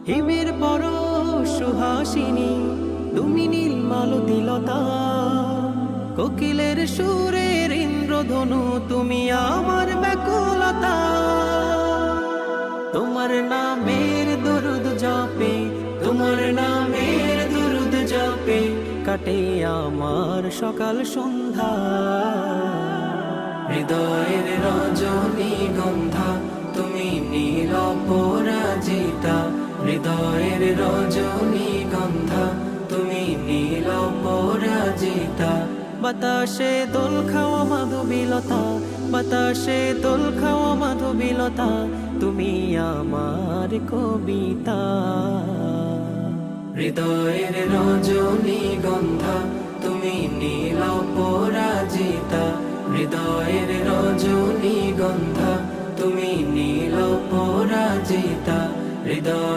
হিমের পর সুহাসিনী তুমি নীল মালতীলতা, কোকিলের সুরের ইন্দ্রধনু তুমি আমার ব্যাকুলতা। তোমার নামের দরুদ জপে, তোমার নামের দরুদ জপে কাটে আমার সকাল সন্ধ্যা। হৃদয়ের রজনীগন্ধা তুমি নীল পরাজিতা, হৃদয়ের রজনীগন্ধা তুমি নীল পরাজিতা। বাতাসে দোল খাওয়া মাধবীলতা, বাতাসে দোল খাওয়া মাধবীলতা তুমি আমার কবিতা। হৃদয়ের রজনীগন্ধা তুমি নীল পরাজিতা, হৃদয়ের রজনীগন্ধা তুমি নীল পরাজিতা। হৃদয়